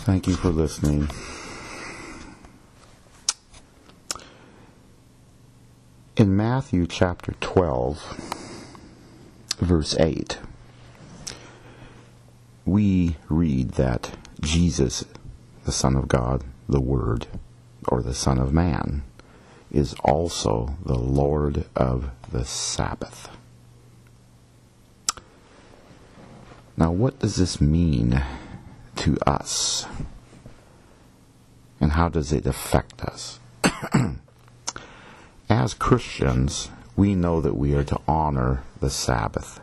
Thank you for listening. In Matthew chapter 12, verse 8, we read that Jesus, the Son of God, the Word, or the Son of Man, is also the Lord of the Sabbath. Now, what does this mean to us? And how does it affect us? As Christians, we know that we are to honor the Sabbath.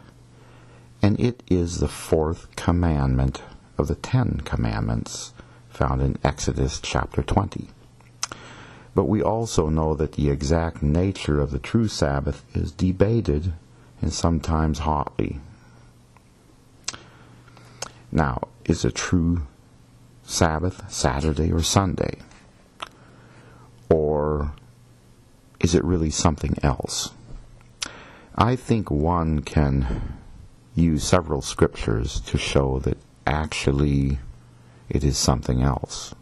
And it is the fourth commandment of the 10 commandments found in Exodus chapter 20. But we also know that the exact nature of the true Sabbath is debated and sometimes hotly. Now, is a true Sabbath Saturday or Sunday? Or is it really something else? I think one can use several scriptures to show that actually it is something else.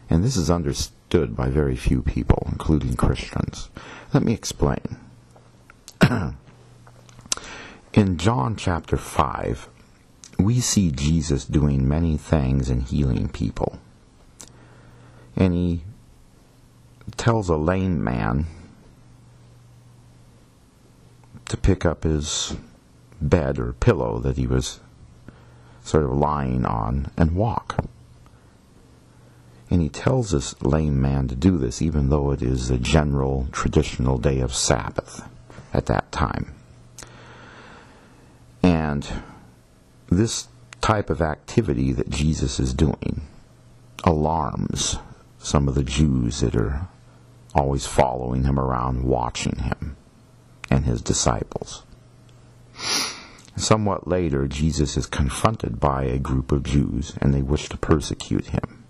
And this is understood by very few people, including Christians. Let me explain. In John chapter 5, we see Jesus doing many things and healing people. And he tells a lame man to pick up his bed or pillow that he was sort of lying on and walk. And he tells this lame man to do this even though it is a general traditional day of Sabbath at that time. And this type of activity that Jesus is doing alarms some of the Jews that are always following him around, watching him and his disciples. Somewhat later, Jesus is confronted by a group of Jews, and they wish to persecute him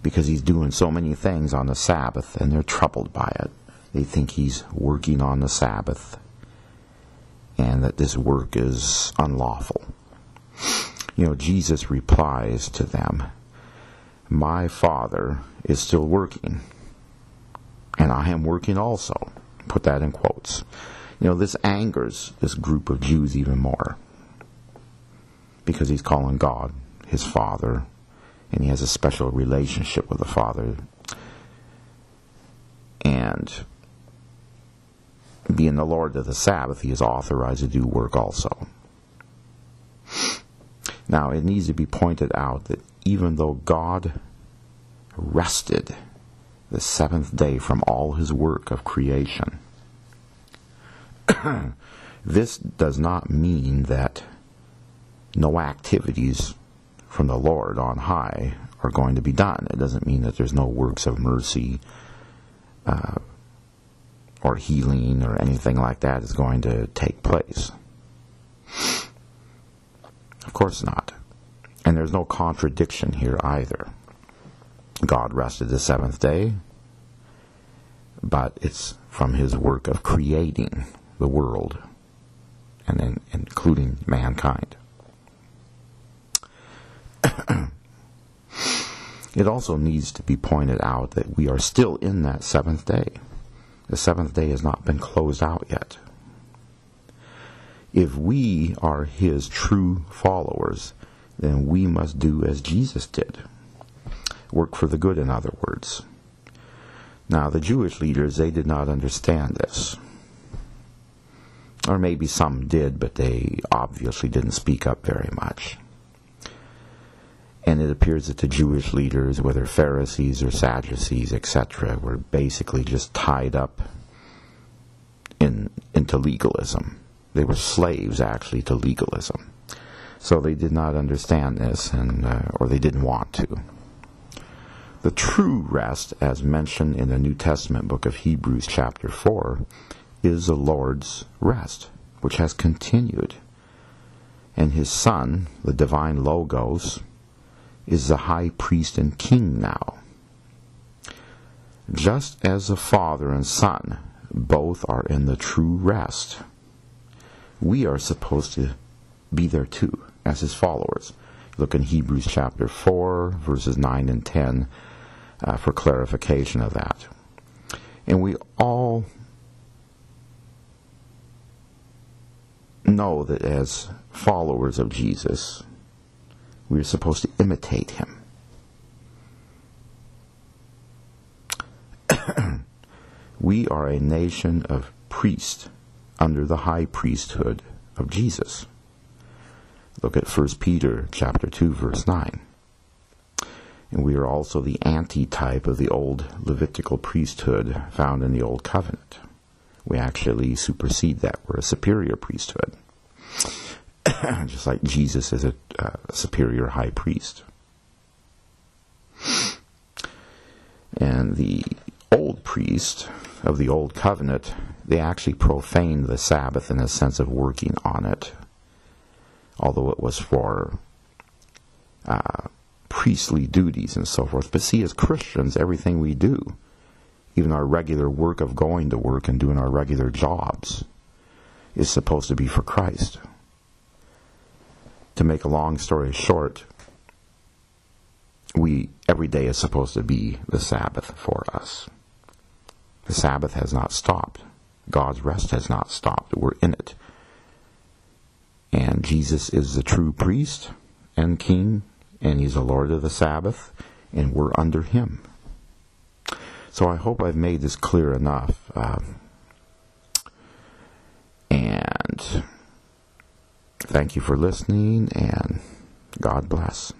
because he's doing so many things on the Sabbath, and they're troubled by it. They think he's working on the Sabbath and that this work is unlawful. Jesus replies to them, "My Father is still working, and I am working also." Put that in quotes. This angers this group of Jews even more because he's calling God his Father, and he has a special relationship with the Father. And being the Lord of the Sabbath, he is authorized to do work also. Now, it needs to be pointed out that even though God rested the seventh day from all his work of creation, this does not mean that no activities from the Lord on high are going to be done. It doesn't mean that there's no works of mercy or healing or anything like that is going to take place. Of course not. And there's no contradiction here either. God rested the seventh day, but it's from his work of creating the world, and then including mankind. It also needs to be pointed out that we are still in that seventh day. The seventh day has not been closed out yet. If we are his true followers, then we must do as Jesus did. Work for the good, in other words. Now, the Jewish leaders, they did not understand this. Or maybe some did, but they obviously didn't speak up very much. And it appears that the Jewish leaders, whether Pharisees or Sadducees, etc., were basically just tied up into legalism. They were slaves, actually, to legalism. So they did not understand this, or they didn't want to. The true rest, as mentioned in the New Testament book of Hebrews chapter 4, is the Lord's rest, which has continued. And his Son, the divine Logos, is the high priest and king now. Just as the Father and Son both are in the true rest, we are supposed to be there too, as his followers. Look in Hebrews chapter 4, verses 9 and 10 for clarification of that. And we all know that as followers of Jesus, we are supposed to imitate him. We are a nation of priests under the high priesthood of Jesus. Look at 1 Peter chapter 2, verse 9. And we are also the antitype of the old Levitical priesthood found in the Old Covenant. We actually supersede that. We're a superior priesthood. Just like Jesus is a superior high priest. And the old priest of the Old Covenant, they actually profaned the Sabbath in a sense of working on it, although it was for priestly duties and so forth. But see, as Christians, everything we do, even our regular work of going to work and doing our regular jobs, is supposed to be for Christ. To make a long story short, every day is supposed to be the Sabbath for us. The Sabbath has not stopped. God's rest has not stopped. We're in it. And Jesus is the true priest and king, and he's the Lord of the Sabbath, and we're under him. So I hope I've made this clear enough. And thank you for listening, and God bless.